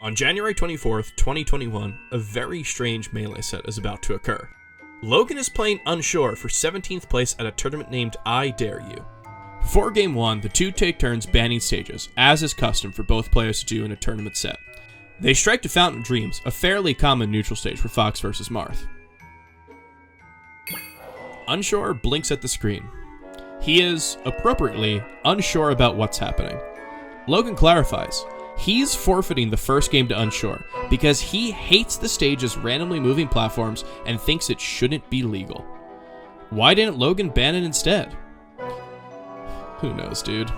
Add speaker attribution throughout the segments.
Speaker 1: On January 24th, 2021, a very strange melee set is about to occur. Logan is playing Unsure for 17th place at a tournament named I Dare You. Before Game 1, the two take turns banning stages, as is custom for both players to do in a tournament set. They strike to Fountain of Dreams, a fairly common neutral stage for Fox vs. Marth. Unsure blinks at the screen. He is, appropriately, unsure about what's happening. Logan clarifies. He's forfeiting the first game to Unsure because he hates the stage's randomly moving platforms and thinks it shouldn't be legal. Why didn't Logan ban it instead? Who knows, dude.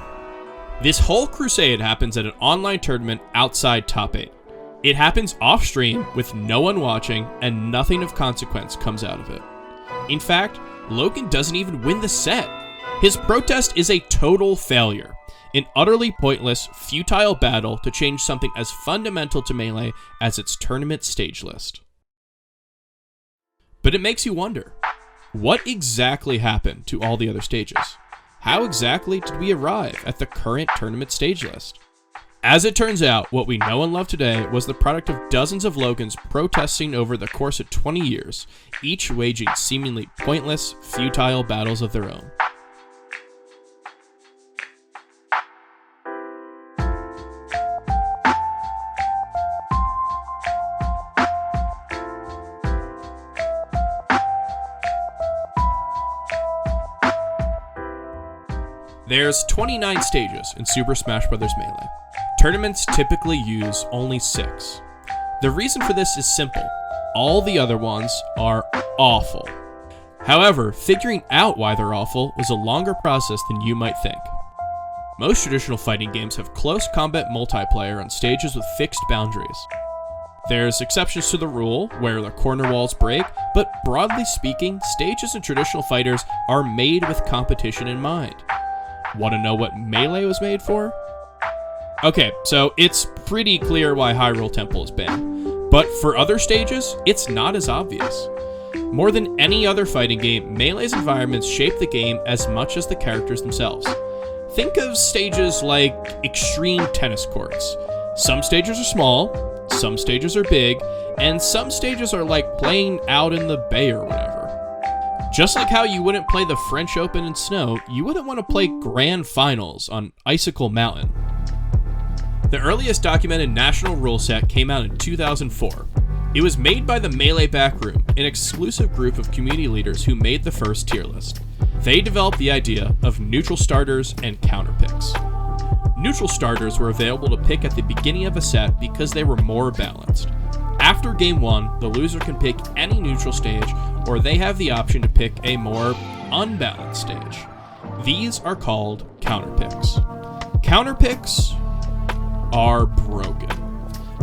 Speaker 1: This whole crusade happens at an online tournament outside Top 8. It happens off-stream with no one watching and nothing of consequence comes out of it. In fact, Logan doesn't even win the set. His protest is a total failure. An utterly pointless, futile battle to change something as fundamental to Melee as its tournament stage list. But it makes you wonder, what exactly happened to all the other stages? How exactly did we arrive at the current tournament stage list? As it turns out, what we know and love today was the product of dozens of Logans protesting over the course of 20 years, each waging seemingly pointless, futile battles of their own. There's 29 stages in Super Smash Bros. Melee. Tournaments typically use only 6. The reason for this is simple. All the other ones are awful. However, figuring out why they're awful was a longer process than you might think. Most traditional fighting games have close combat multiplayer on stages with fixed boundaries. There's exceptions to the rule, where the corner walls break, but broadly speaking, stages in traditional fighters are made with competition in mind. Want to know what Melee was made for? Okay, so it's pretty clear why Hyrule Temple is banned, but for other stages, it's not as obvious. More than any other fighting game, Melee's environments shape the game as much as the characters themselves. Think of stages like extreme tennis courts. Some stages are small, some stages are big, and some stages are like playing out in the bay or whatever. Just like how you wouldn't play the French Open in snow, you wouldn't want to play Grand Finals on Icicle Mountain. The earliest documented national rule set came out in 2004. It was made by the Melee Backroom, an exclusive group of community leaders who made the first tier list. They developed the idea of neutral starters and counter picks. Neutral starters were available to pick at the beginning of a set because they were more balanced. After Game 1, the loser can pick any neutral stage, or they have the option to pick a more unbalanced stage. These are called counter picks. Counter picks are broken.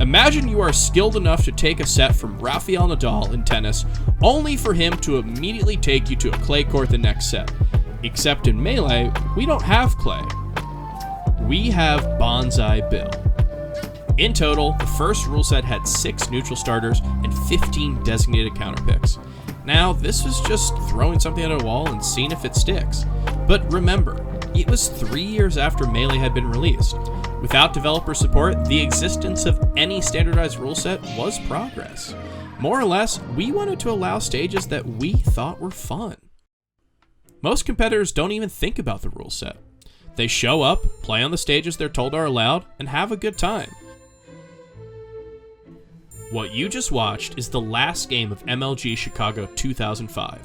Speaker 1: Imagine you are skilled enough to take a set from Rafael Nadal in tennis, only for him to immediately take you to a clay court the next set. Except in Melee, we don't have clay. We have Bonsai Bill. In total, the first rule set had 6 neutral starters and 15 designated counter picks. Now, this was just throwing something at a wall and seeing if it sticks. But remember, it was 3 years after Melee had been released. Without developer support, the existence of any standardized rule set was progress. More or less, we wanted to allow stages that we thought were fun. Most competitors don't even think about the rule set. They show up, play on the stages they're told are allowed, and have a good time. What you just watched is the last game of MLG Chicago 2005.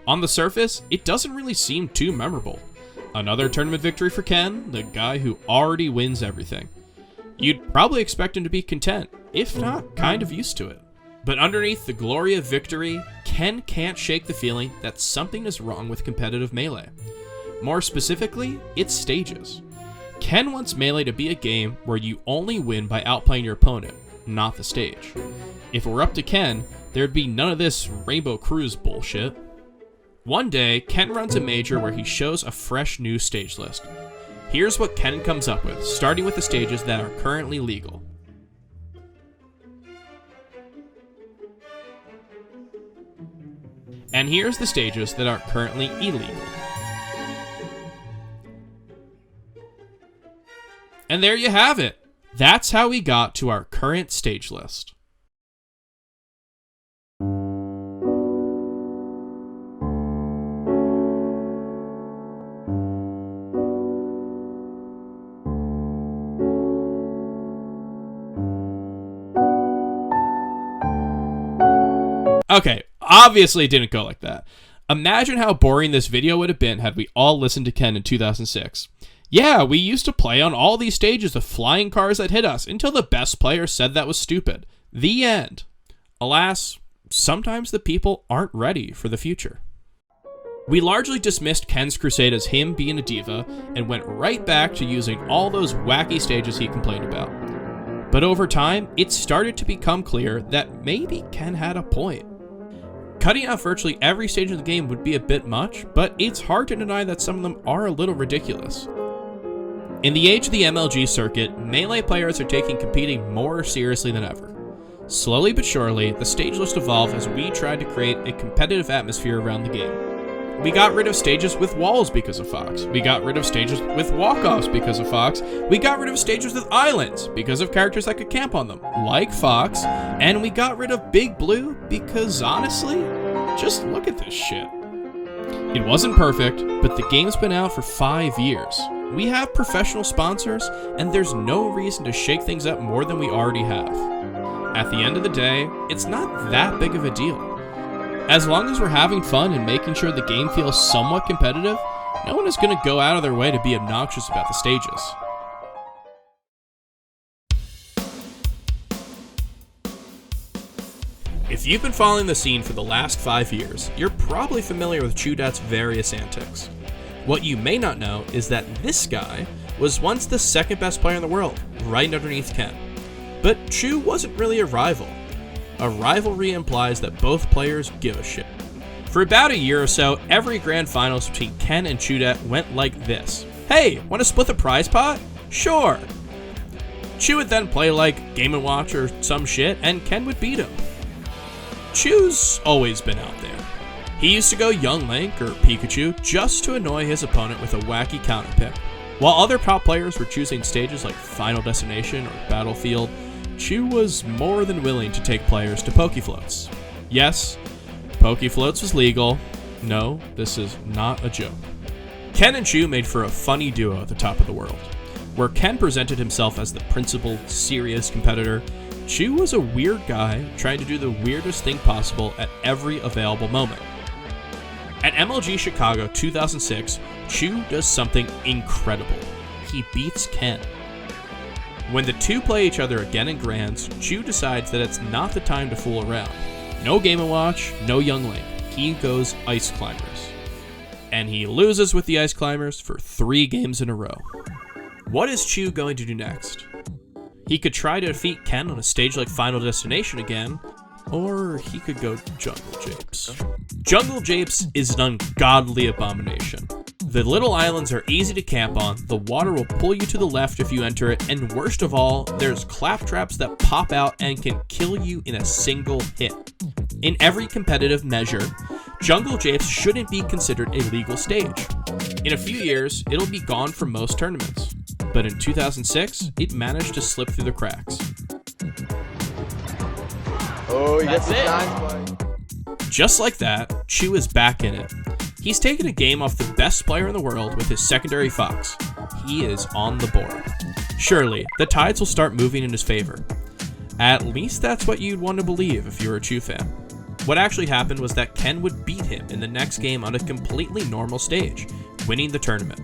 Speaker 1: On the surface, it doesn't really seem too memorable. Another tournament victory for Ken, the guy who already wins everything. You'd probably expect him to be content, if not kind of used to it. But underneath the glory of victory, Ken can't shake the feeling that something is wrong with competitive Melee. More specifically, its stages. Ken wants Melee to be a game where you only win by outplaying your opponent, not the stage. If it were up to Ken, there'd be none of this Rainbow Cruise bullshit. One day, Ken runs a major where he shows a fresh new stage list. Here's what Ken comes up with, starting with the stages that are currently legal. And here's the stages that are currently illegal. And there you have it. That's how we got to our current stage list. Okay, obviously it didn't go like that. Imagine how boring this video would have been had we all listened to Ken in 2006. Yeah, we used to play on all these stages with flying cars that hit us until the best player said that was stupid. The end. Alas, sometimes the people aren't ready for the future. We largely dismissed Ken's crusade as him being a diva and went right back to using all those wacky stages he complained about. But over time, it started to become clear that maybe Ken had a point. Cutting out virtually every stage of the game would be a bit much, but it's hard to deny that some of them are a little ridiculous. In the age of the MLG circuit, Melee players are taking competing more seriously than ever. Slowly but surely, the stage list evolved as we tried to create a competitive atmosphere around the game. We got rid of stages with walls because of Fox. We got rid of stages with walk-offs because of Fox. We got rid of stages with islands because of characters that could camp on them, like Fox. And we got rid of Big Blue because, honestly, just look at this shit. It wasn't perfect, but the game's been out for 5 years. We have professional sponsors, and there's no reason to shake things up more than we already have. At the end of the day, it's not that big of a deal. As long as we're having fun and making sure the game feels somewhat competitive, no one is going to go out of their way to be obnoxious about the stages. If you've been following the scene for the last 5 years, you're probably familiar with Chudat's various antics. What you may not know is that this guy was once the second best player in the world, right underneath Ken. But Chu wasn't really a rival. A rivalry implies that both players give a shit. For about a year or so, every grand finals between Ken and Chudat went like this. Hey, want to split the prize pot? Sure. Chu would then play like Game & Watch or some shit, and Ken would beat him. Chu's always been out there. He used to go Young Link or Pikachu just to annoy his opponent with a wacky counter pick. While other top players were choosing stages like Final Destination or Battlefield, Chu was more than willing to take players to Pokefloats. Yes, Pokefloats was legal. No, this is not a joke. Ken and Chu made for a funny duo at the top of the world. Where Ken presented himself as the principled, serious competitor, Chu was a weird guy trying to do the weirdest thing possible at every available moment. At MLG Chicago 2006, Chu does something incredible. He beats Ken. When the two play each other again in Grands, Chu decides that it's not the time to fool around. No Game & Watch, no Young Link. He goes Ice Climbers. And he loses with the Ice Climbers for 3 games in a row. What is Chu going to do next? He could try to defeat Ken on a stage like Final Destination again, or he could go Jungle Japes. Jungle Japes is an ungodly abomination. The little islands are easy to camp on, the water will pull you to the left if you enter it, and worst of all, there's claptraps that pop out and can kill you in a single hit. In every competitive measure, Jungle Japes shouldn't be considered a legal stage. In a few years, it'll be gone from most tournaments. But in 2006, it managed to slip through the cracks.
Speaker 2: Oh, he gets it.
Speaker 1: Just like that, Chu is back in it. He's taken a game off the best player in the world with his secondary Fox. He is on the board. Surely, the tides will start moving in his favor. At least that's what you'd want to believe if you were a Chu fan. What actually happened was that Ken would beat him in the next game on a completely normal stage, winning the tournament.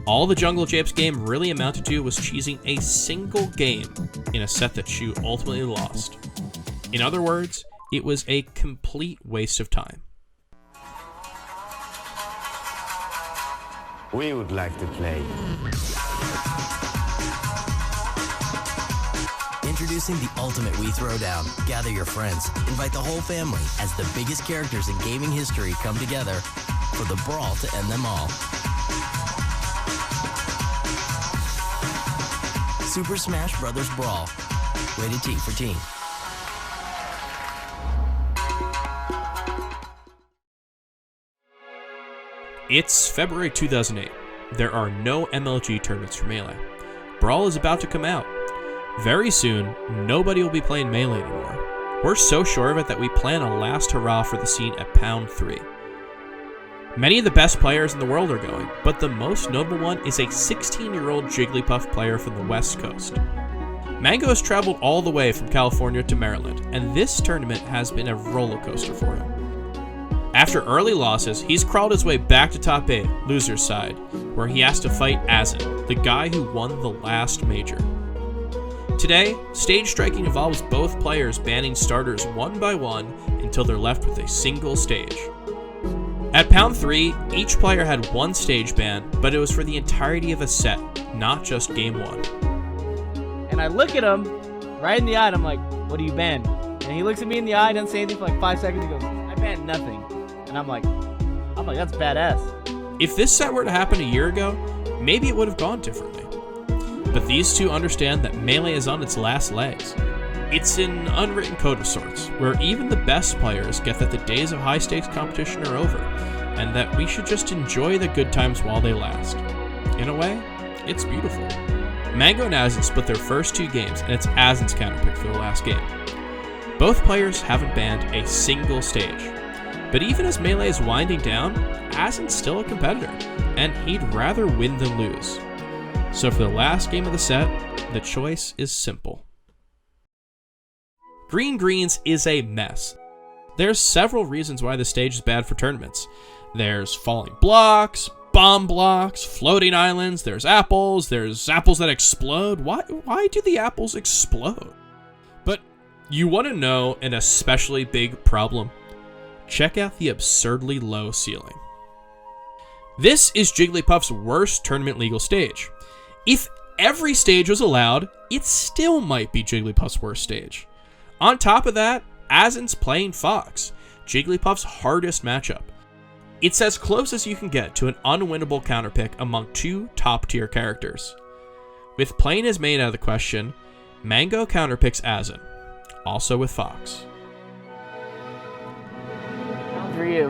Speaker 1: All the Jungle Japes game really amounted to was cheesing a single game in a set that Chu ultimately lost. In other words, it was a complete waste of time.
Speaker 3: We would like to play.
Speaker 4: Introducing the ultimate Wii Throwdown. Gather your friends, invite the whole family as the biggest characters in gaming history come together for the brawl to end them all. Super Smash Bros. Brawl. Rated T for teen.
Speaker 1: It's February 2008. There are no MLG tournaments for Melee. Brawl is about to come out. Very soon, nobody will be playing Melee anymore. We're so sure of it that we plan a last hurrah for the scene at Pound 3. Many of the best players in the world are going, but the most notable one is a 16-year-old Jigglypuff player from the West Coast. Mango has traveled all the way from California to Maryland, and this tournament has been a roller coaster for him. After early losses, he's crawled his way back to top 8, loser's side, where he has to fight Azen, the guy who won the last major. Today, stage striking involves both players banning starters one by one until they're left with a single stage. At Pound 3, each player had one stage ban, but it was for the entirety of a set, not just game 1.
Speaker 3: And I look at him right in the eye and I'm like, what do you ban? And he looks at me in the eye, doesn't say anything for like 5 seconds, he goes, I banned nothing. And I'm like, that's badass.
Speaker 1: If this set were to happen a year ago, maybe it would have gone differently. But these two understand that Melee is on its last legs. It's an unwritten code of sorts, where even the best players get that the days of high-stakes competition are over, and that we should just enjoy the good times while they last. In a way, it's beautiful. Mango and Azen split their first 2 games, and it's Azen's counterpick for the last game. Both players haven't banned a single stage. But even as Melee is winding down, Azen's still a competitor, and he'd rather win than lose. So for the last game of the set, the choice is simple. Green Greens is a mess. There's several reasons why the stage is bad for tournaments. There's falling blocks, bomb blocks, floating islands, there's apples that explode. Why do the apples explode? But you want to know an especially big problem? Check out the absurdly low ceiling. This is Jigglypuff's worst tournament legal stage. If every stage was allowed, it still might be Jigglypuff's worst stage. On top of that, Azen's playing Fox, Jigglypuff's hardest matchup. It's as close as you can get to an unwinnable counterpick among 2 top-tier characters. With playing as main out of the question, Mango counterpicks Azen, also with Fox.
Speaker 3: Round 3,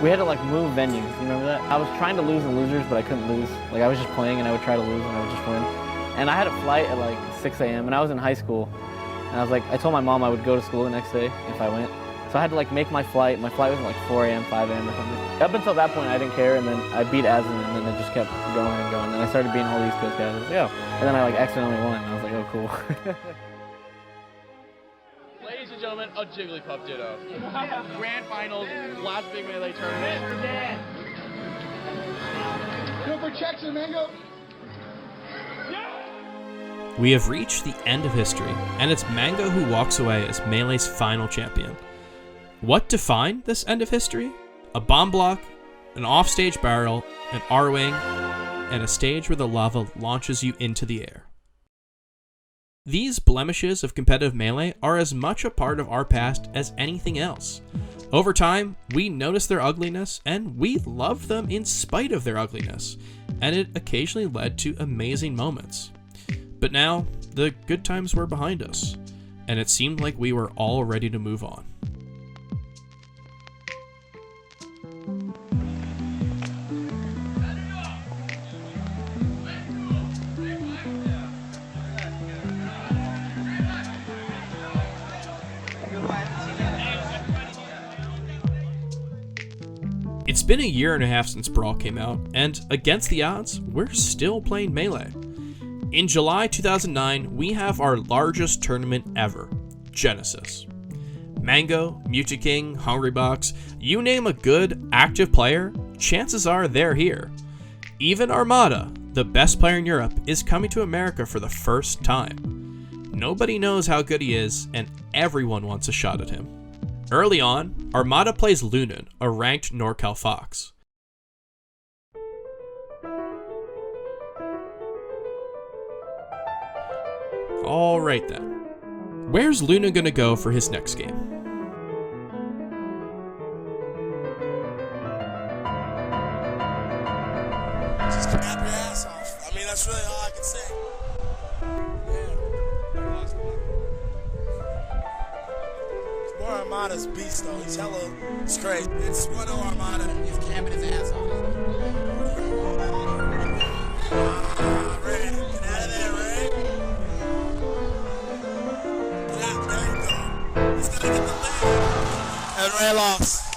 Speaker 3: we had to like move venues, you remember that? I was trying to lose in losers, but I couldn't lose. Like I was just playing and I would try to lose and I would just win. And I had a flight at like 6 a.m. and I was in high school. And I was like, I told my mom I would go to school the next day if I went. So I had to like make my flight. My flight was at like 4 a.m., 5 a.m. or something. Up until that point, I didn't care. And then I beat Azen and then it just kept going and going. And I started beating all these East Coast guys. I was like, oh. And then I like accidentally won. And I was like, oh, cool.
Speaker 2: Ladies and gentlemen, a Jigglypuff Ditto. Grand Finals, last big Melee tournament.
Speaker 5: Go for Jackson, Mango.
Speaker 1: We have reached the end of history, and it's Mango who walks away as Melee's final champion. What defined this end of history? A bomb block, an offstage barrel, an R-wing, and a stage where the lava launches you into the air. These blemishes of competitive Melee are as much a part of our past as anything else. Over time, we noticed their ugliness, and we loved them in spite of their ugliness, and it occasionally led to amazing moments. But now, the good times were behind us, and it seemed like we were all ready to move on. It's been a year and a half since Brawl came out, and against the odds, we're still playing Melee. In July 2009, we have our largest tournament ever, Genesis. Mango, Mewtwo, Hungrybox, you name a good, active player, chances are they're here. Even Armada, the best player in Europe, is coming to America for the first time. Nobody knows how good he is, and everyone wants a shot at him. Early on, Armada plays Lunan, a ranked NorCal Fox. Alright then. Where's Luna gonna go for his next game?
Speaker 6: Just clap your ass off. I mean, that's really all I can say. It's more Armada's beast, though. He's hella straight. It's 1-0 Armada. He's capping his ass off. Ray, get out of there, Ray. There you go. He's gonna get the lead. And Ray lost.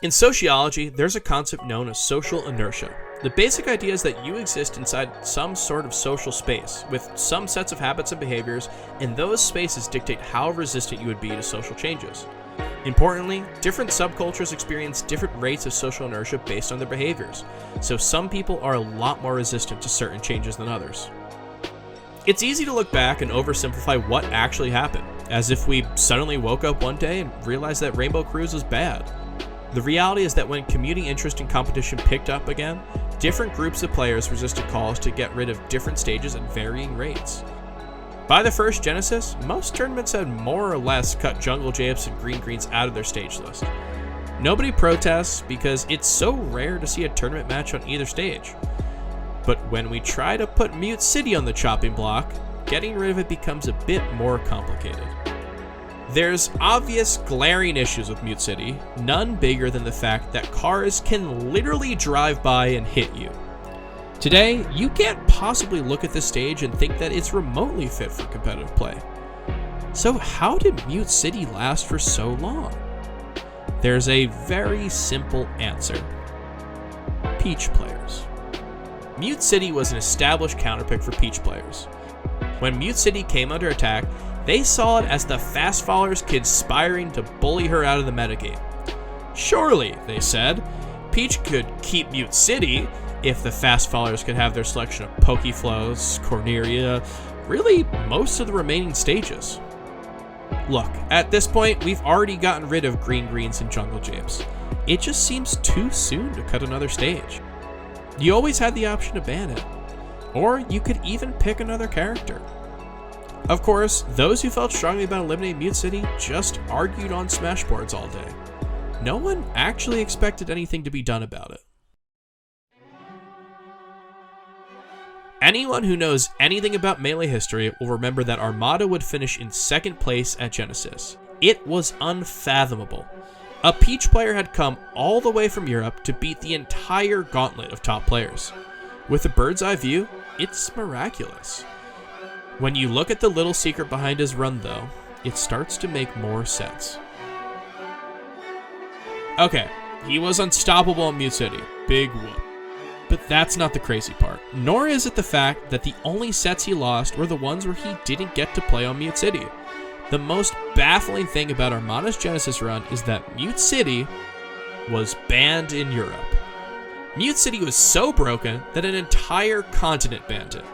Speaker 1: In sociology, there's a concept known as social inertia. The basic idea is that you exist inside some sort of social space, with some sets of habits and behaviors, and those spaces dictate how resistant you would be to social changes. Importantly, different subcultures experience different rates of social inertia based on their behaviors, so some people are a lot more resistant to certain changes than others. It's easy to look back and oversimplify what actually happened, as if we suddenly woke up one day and realized that Rainbow Cruise was bad. The reality is that when community interest in competition picked up again, different groups of players resisted calls to get rid of different stages at varying rates. By the first Genesis, most tournaments had more or less cut Jungle Japes and Green Greens out of their stage list. Nobody protests because it's so rare to see a tournament match on either stage. But when we try to put Mute City on the chopping block, getting rid of it becomes a bit more complicated. There's obvious glaring issues with Mute City, none bigger than the fact that cars can literally drive by and hit you. Today, you can't possibly look at this stage and think that it's remotely fit for competitive play. So how did Mute City last for so long? There's a very simple answer. Peach players. Mute City was an established counterpick for Peach players. When Mute City came under attack, they saw it as the fast followers conspiring to bully her out of the metagame. Surely, they said, Peach could keep Mute City if the fast followers could have their selection of Pokeflows, Corneria, really most of the remaining stages. Look, at this point, we've already gotten rid of Green Greens and Jungle Japes. It just seems too soon to cut another stage. You always had the option to ban it, or you could even pick another character. Of course, those who felt strongly about eliminating Mute City just argued on Smash boards all day. No one actually expected anything to be done about it. Anyone who knows anything about Melee history will remember that Armada would finish in second place at Genesis. It was unfathomable. A Peach player had come all the way from Europe to beat the entire gauntlet of top players. With a bird's eye view, it's miraculous. When you look at the little secret behind his run though, it starts to make more sense. Okay, he was unstoppable on Mute City. Big whoop. But that's not the crazy part. Nor is it the fact that the only sets he lost were the ones where he didn't get to play on Mute City. The most baffling thing about Armada's Genesis run is that Mute City was banned in Europe. Mute City was so broken that an entire continent banned it.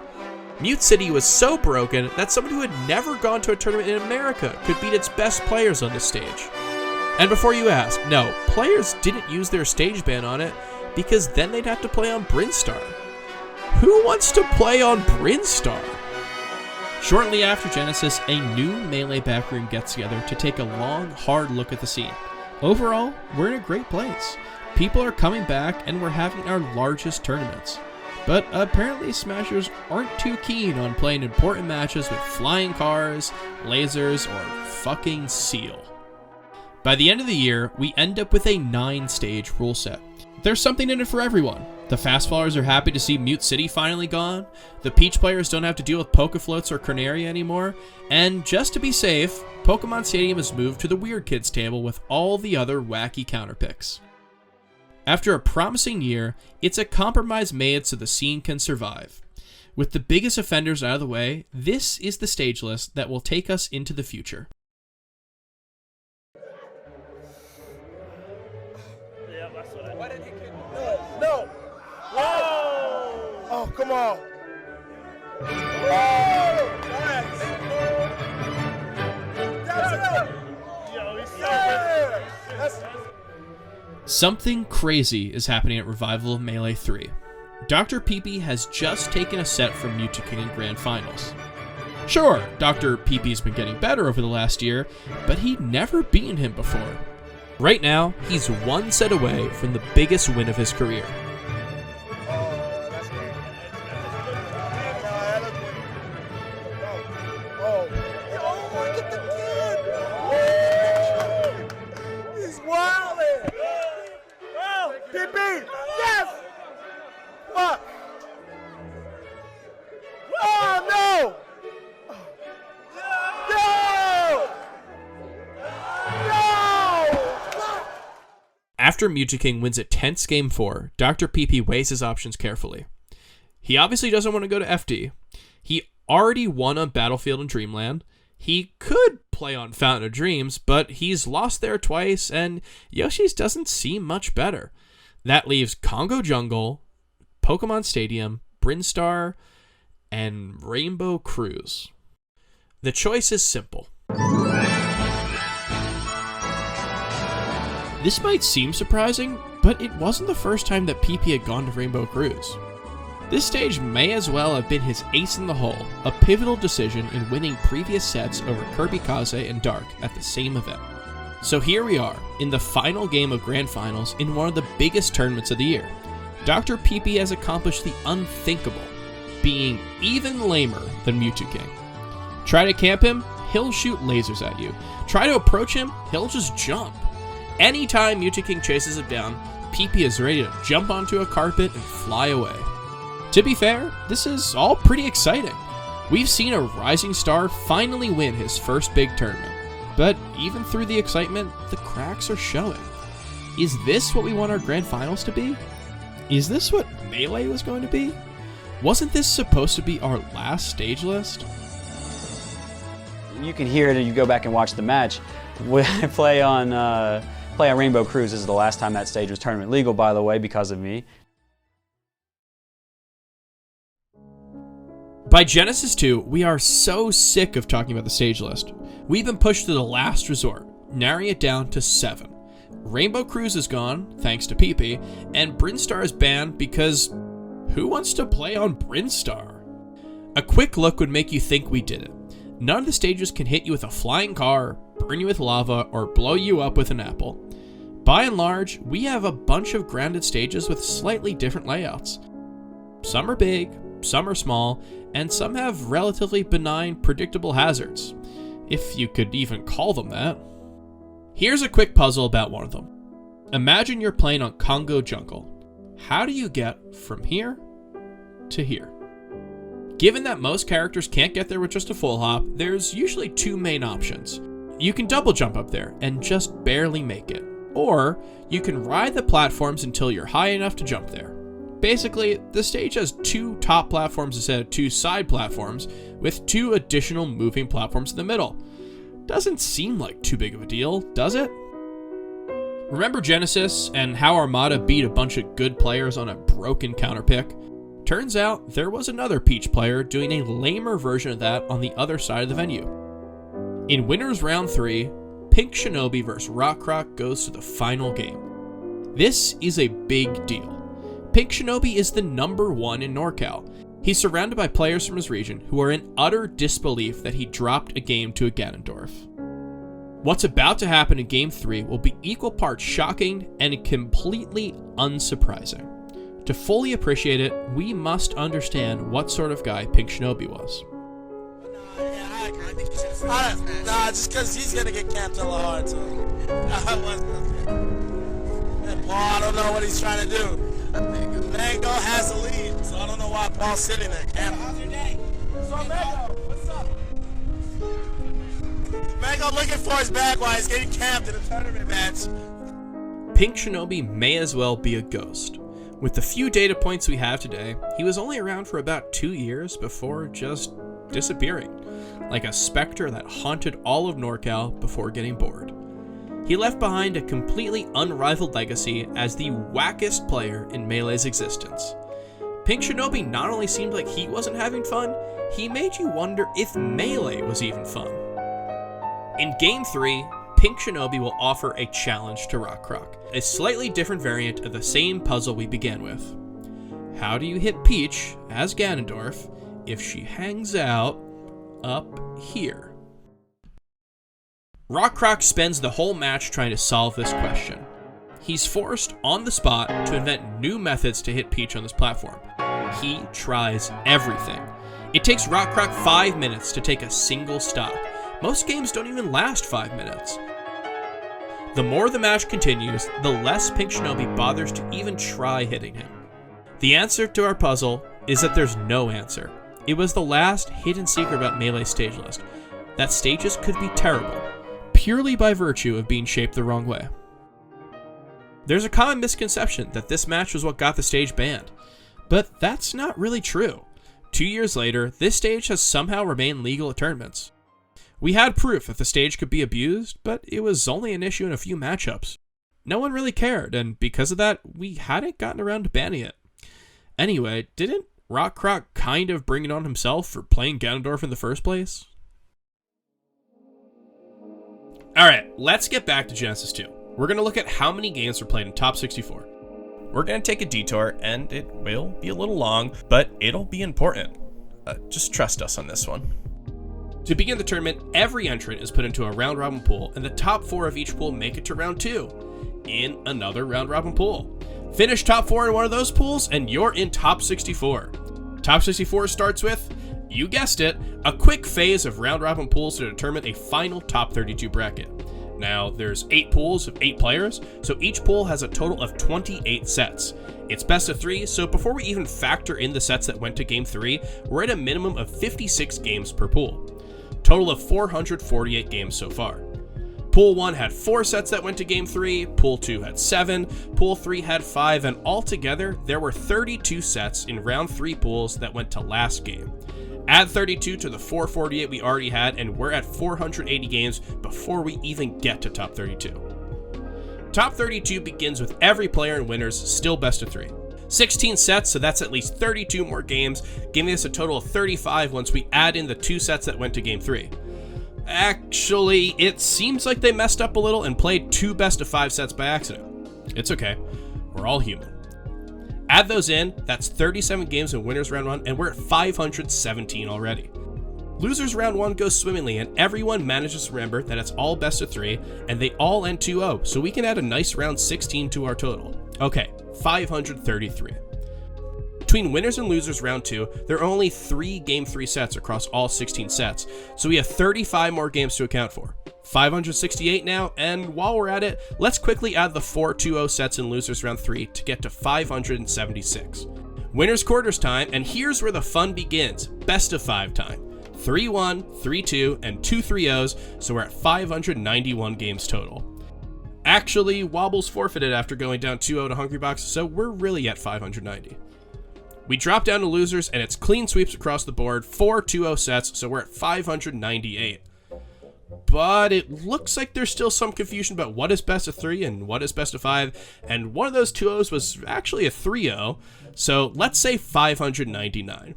Speaker 1: Mute City was so broken that someone who had never gone to a tournament in America could beat its best players on this stage. And before you ask, no, players didn't use their stage ban on it because then they'd have to play on Brinstar. Who wants to play on Brinstar? Shortly after Genesis, a new Melee backroom gets together to take a long, hard look at the scene. Overall, we're in a great place. People are coming back and we're having our largest tournaments. But apparently Smashers aren't too keen on playing important matches with flying cars, lasers, or fucking Seal. By the end of the year, we end up with a 9-stage rule set. There's something in it for everyone. The fast followers are happy to see Mute City finally gone, the Peach players don't have to deal with Pokefloats or Corneria anymore, and just to be safe, Pokemon Stadium is moved to the Weird Kids table with all the other wacky counterpicks. After a promising year, it's a compromise made so the scene can survive. With the biggest offenders out of the way, this is the stage list that will take us into the future.
Speaker 6: No! Whoa! Oh, come on! Whoa! Nice! That's it! Yo, he's so good. That's...
Speaker 1: Something crazy is happening at Revival of Melee 3. Dr. PP has just taken a set from Mewtwo King in Grand Finals. Sure, Dr. PP's been getting better over the last year, but he'd never beaten him before. Right now, he's one set away from the biggest win of his career.
Speaker 6: Oh, that's great. Oh, look at the kid! Whoa! He's wildin'! Oh, PP! Fuck! Oh, no!
Speaker 1: After Mewtwo wins a tense Game 4, Dr. PP weighs his options carefully. He obviously doesn't want to go to FD. He already won on Battlefield and Dreamland. He could play on Fountain of Dreams, but he's lost there twice, and Yoshi's doesn't seem much better. That leaves Kongo Jungle, Pokemon Stadium, Brinstar, and Rainbow Cruise. The choice is simple. This might seem surprising, but it wasn't the first time that PP had gone to Rainbow Cruise. This stage may as well have been his ace in the hole, a pivotal decision in winning previous sets over Kirby Kaze and Dark at the same event. So here we are, in the final game of Grand Finals in one of the biggest tournaments of the year. Dr. PP has accomplished the unthinkable, being even lamer than Mewtwo. Try to camp him, he'll shoot lasers at you. Try to approach him, he'll just jump. Anytime Mewtwo chases him down, PP is ready to jump onto a carpet and fly away. To be fair, this is all pretty exciting. We've seen a rising star finally win his first big tournament. But even through the excitement, the cracks are showing. Is this what we want our Grand Finals to be? Is this what Melee was going to be? Wasn't this supposed to be our last stage list?
Speaker 5: You can hear it if you go back and watch the match. When I play on Rainbow Cruise, this is the last time that stage was tournament legal, by the way, because of me.
Speaker 1: By Genesis 2, we are so sick of talking about the stage list. We've been pushed to the last resort, narrowing it down to 7. Rainbow Cruise is gone, thanks to PP, and Brinstar is banned because who wants to play on Brinstar? A quick look would make you think we did it. None of the stages can hit you with a flying car, burn you with lava, or blow you up with an apple. By and large, we have a bunch of grounded stages with slightly different layouts. Some are big, some are small, and some have relatively benign, predictable hazards, if you could even call them that. Here's a quick puzzle about one of them. Imagine you're playing on Kongo Jungle. How do you get from here to here? Given that most characters can't get there with just a full hop, there's usually 2 main options. You can double jump up there and just barely make it, or you can ride the platforms until you're high enough to jump there. Basically, the stage has 2 top platforms instead of 2 side platforms, with 2 additional moving platforms in the middle. Doesn't seem like too big of a deal, does it? Remember Genesis and how Armada beat a bunch of good players on a broken counterpick? Turns out there was another Peach player doing a lamer version of that on the other side of the venue. In Winners Round 3, Pink Shinobi vs. Rockrock goes to the final game. This is a big deal. Pink Shinobi is the #1 in NorCal. He's surrounded by players from his region who are in utter disbelief that he dropped a game to a Ganondorf. What's about to happen in Game 3 will be equal parts shocking and completely unsurprising. To fully appreciate it, we must understand what sort of guy Pink Shinobi was.
Speaker 6: I agree. I think he should have. Nah, just because he's going to get camped hella hard, so. I don't know what he's trying to do. Mango has the lead, so I don't know why Paul's sitting there. How's your day? So Mango, what's up? Mango looking for his bag while he's getting camped in a tournament match.
Speaker 1: Pink Shinobi may as well be a ghost. With the few data points we have today, he was only around for about 2 years before just disappearing, like a specter that haunted all of NorCal before getting bored. He left behind a completely unrivaled legacy as the wackest player in Melee's existence. Pink Shinobi not only seemed like he wasn't having fun, he made you wonder if Melee was even fun. In Game 3, Pink Shinobi will offer a challenge to Rockrock, a slightly different variant of the same puzzle we began with. How do you hit Peach, as Ganondorf, if she hangs out up here? Rockrock spends the whole match trying to solve this question. He's forced on the spot to invent new methods to hit Peach on this platform. He tries everything. It takes Rockrock 5 minutes to take a single stop. Most games don't even last 5 minutes. The more the match continues, the less Pink Shinobi bothers to even try hitting him. The answer to our puzzle is that there's no answer. It was the last hidden secret about Melee's stage list, that stages could be terrible, purely by virtue of being shaped the wrong way. There's a common misconception that this match was what got the stage banned, but that's not really true. 2 years later, this stage has somehow remained legal at tournaments. We had proof that the stage could be abused, but it was only an issue in a few matchups. No one really cared, and because of that, we hadn't gotten around to banning it. Anyway, didn't Rockcroc kind of bring it on himself for playing Ganondorf in the first place? Alright, let's get back to Genesis 2. We're going to look at how many games were played in Top 64. We're going to take a detour, and it will be a little long, but it'll be important. Just trust us on this one. To begin the tournament, every entrant is put into a round-robin pool, and the top 4 of each pool make it to round 2 in another round-robin pool. Finish top 4 in one of those pools, and you're in Top 64. Top 64 starts with, you guessed it, a quick phase of round-robin pools to determine a final Top 32 bracket. Now, there's 8 pools of 8 players, so each pool has a total of 28 sets. It's best of 3, so before we even factor in the sets that went to Game 3, we're at a minimum of 56 games per pool. Total of 448 games so far. Pool 1 had 4 sets that went to Game 3, Pool 2 had 7, Pool 3 had 5, and altogether, there were 32 sets in Round 3 pools that went to last game. Add 32 to the 448 we already had, and we're at 480 games before we even get to Top 32. Top 32 begins with every player and winners still best of 3. 16 sets, so that's at least 32 more games, giving us a total of 35 once we add in the 2 sets that went to Game 3. Actually, it seems like they messed up a little and played 2 best of 5 sets by accident. It's okay, we're all human. Add those in, that's 37 games in Winners Round 1, and we're at 517 already. Losers Round 1 goes swimmingly, and everyone manages to remember that it's all best of 3, and they all end 2-0, so we can add a nice round 16 to our total. Okay, 533. Between Winners and Losers Round 2, there are only 3 Game 3 sets across all 16 sets, so we have 35 more games to account for. 568 now, and while we're at it, let's quickly add the 4 2-0 sets in Losers Round 3 to get to 576. Winners Quarters time, and here's where the fun begins. Best of 5 time. 3-1, 3-2, and 2 3-0s, so we're at 591 games total. Actually, Wobbles forfeited after going down 2-0 to Hungrybox, so we're really at 590. We drop down to Losers, and it's clean sweeps across the board, 4 2-0 sets, so we're at 598. But it looks like there's still some confusion about what is best of 3 and what is best of 5, and one of those 2-0s was actually a 3-0, so let's say 599.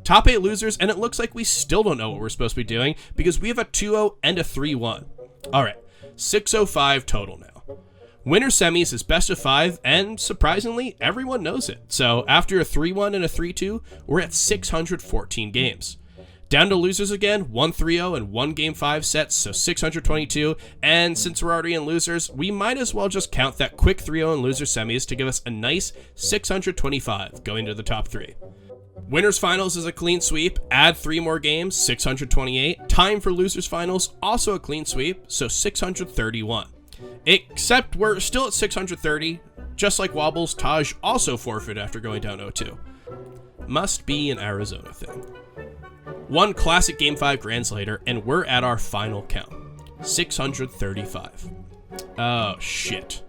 Speaker 1: Top 8 losers, and it looks like we still don't know what we're supposed to be doing because we have a 2-0 and a 3-1. Alright, 605 total now. Winner semis is best of 5, and surprisingly, everyone knows it. So after a 3-1 and a 3-2, we're at 614 games. Down to losers again, 1 3-0 and 1 Game 5 sets, so 622, and since we're already in losers, we might as well just count that quick 3-0 in loser semis to give us a nice 625 going to the top 3. Winners finals is a clean sweep, add 3 more games, 628. Time for losers finals, also a clean sweep, so 631. Except we're still at 630, just like Wobbles, Taj also forfeited after going down 0-2. Must be an Arizona thing. 1 classic Game 5 grands later, and we're at our final count, 635. Oh, shit.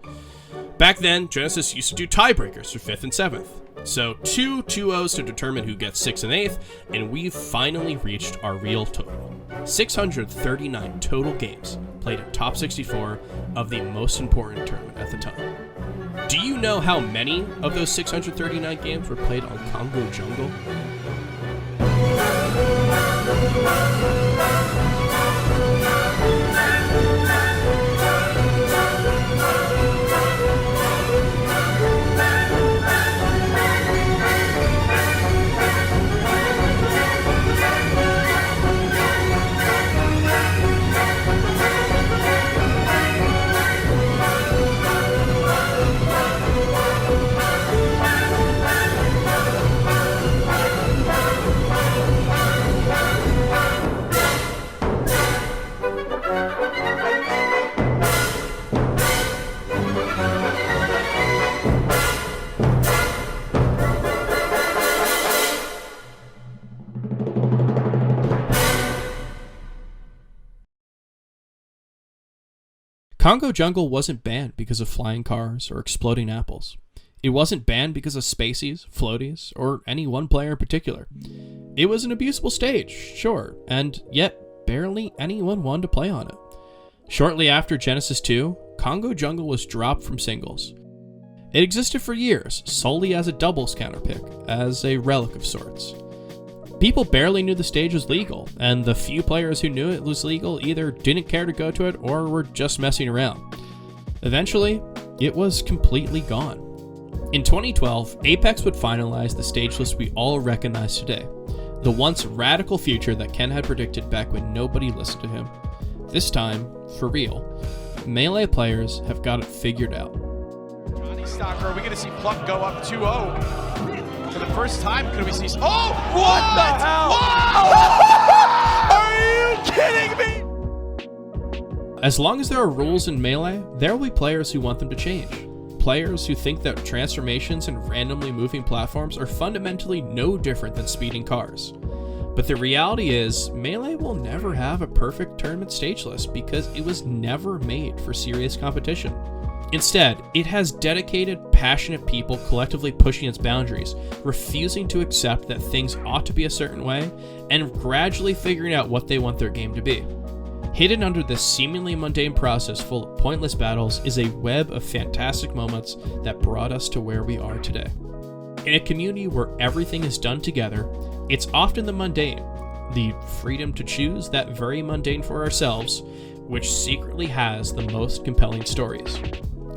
Speaker 1: Back then, Genesis used to do tiebreakers for 5th and 7th. So 2 2-0s to determine who gets 6th and 8th, and we've finally reached our real total. 639 total games played at Top 64 of the most important tournament at the time. Do you know how many of those 639 games were played on Kongo Jungle? Kongo Jungle wasn't banned because of flying cars or exploding apples. It wasn't banned because of spaceys, floaties, or any one player in particular. It was an abusable stage, sure, and yet barely anyone wanted to play on it. Shortly after Genesis 2, Kongo Jungle was dropped from singles. It existed for years, solely as a doubles counterpick, as a relic of sorts. People barely knew the stage was legal, and the few players who knew it was legal either didn't care to go to it or were just messing around. Eventually, it was completely gone. In 2012, Apex would finalize the stage list we all recognize today, the once radical future that Ken had predicted back when nobody listened to him. This time, for real, Melee players have got it figured out.
Speaker 7: Johnny Stalker, are we going to see Pluck go up 2-0? For the first time, could we see... Oh! What the hell? Are you kidding me?
Speaker 1: As long as there are rules in Melee, there will be players who want them to change. Players who think that transformations and randomly moving platforms are fundamentally no different than speeding cars. But the reality is, Melee will never have a perfect tournament stage list because it was never made for serious competition. Instead, it has dedicated, passionate people collectively pushing its boundaries, refusing to accept that things ought to be a certain way, and gradually figuring out what they want their game to be. Hidden under this seemingly mundane process full of pointless battles is a web of fantastic moments that brought us to where we are today. In a community where everything is done together, it's often the mundane, the freedom to choose that very mundane for ourselves, which secretly has the most compelling stories.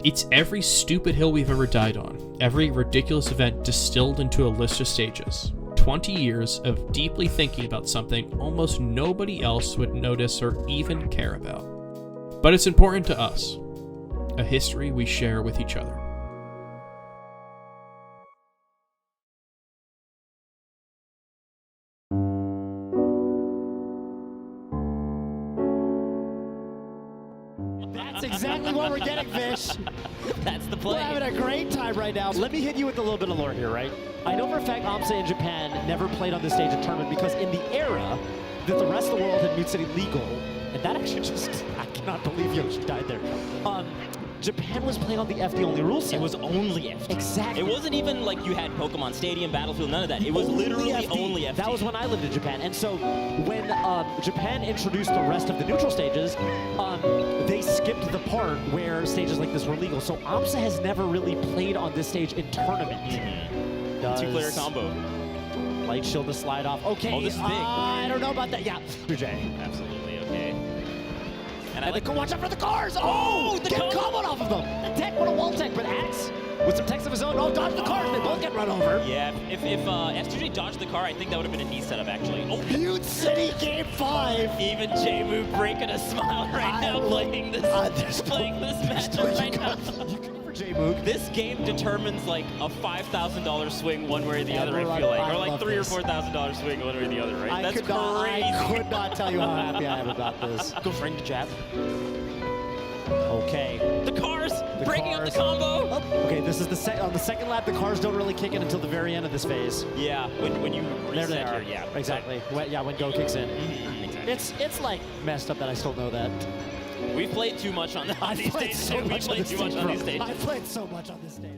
Speaker 1: It's every stupid hill we've ever died on, every ridiculous event distilled into a list of stages. 20 years of deeply thinking about something almost nobody else would notice or even care about. But it's important to us, a history we share with each other.
Speaker 8: That's exactly what we're getting, Fish.
Speaker 9: That's the play.
Speaker 8: We're having a great time right now. Let me hit you with a little bit of lore here, right? I know for a fact Amsa in Japan never played on this stage at tournament because in the era that the rest of the world had Mute City legal, and that actually just, I cannot believe Yoshi died there. Japan was playing on the FD only rule set.
Speaker 9: It was only FD.
Speaker 8: Exactly.
Speaker 9: It wasn't even like you had Pokemon Stadium, Battlefield, none of that. It was literally only FD.
Speaker 8: That was when I lived in Japan. And so when Japan introduced the rest of the neutral stages, they skipped the part where stages like this were legal. So Amsa has never really played on this stage in tournament.
Speaker 9: Two-player combo.
Speaker 8: Light shield to slide off. Okay.
Speaker 9: Oh, this is big.
Speaker 8: I don't know about that. Yeah. Jay.
Speaker 9: Absolutely, okay.
Speaker 8: And I like to watch out for the cars. Oh, the combo off of them. The tech, what a wall tech, but Axe with some techs of his own. Oh, dodge the cars. They both get run over.
Speaker 9: Yeah, if S2J dodged the car, I think that would have been a knee setup, actually. Oh,
Speaker 8: Mute City Game 5.
Speaker 9: Even J-Moo breaking a smile right now, playing this matchup right now.
Speaker 8: J-Moog.
Speaker 9: This game determines like a $5,000 swing one way or the other, I feel like. Or like $3,000 or $4,000 swing one way or the other, right? That's crazy.
Speaker 8: I could not tell you how happy I am about this.
Speaker 9: Go for the jab.
Speaker 8: Okay.
Speaker 9: The cars! Breaking up the combo!
Speaker 8: Okay, this is on the second lap, the cars don't really kick in until the very end of this phase.
Speaker 9: Yeah, when you reset
Speaker 8: there they are.
Speaker 9: here, yeah.
Speaker 8: Exactly. When Go kicks in.
Speaker 9: Exactly.
Speaker 8: It's like messed up that I still know that.
Speaker 9: We've played too much on these stages.
Speaker 8: I've played so much on this stage.
Speaker 9: I've played so much on this stage.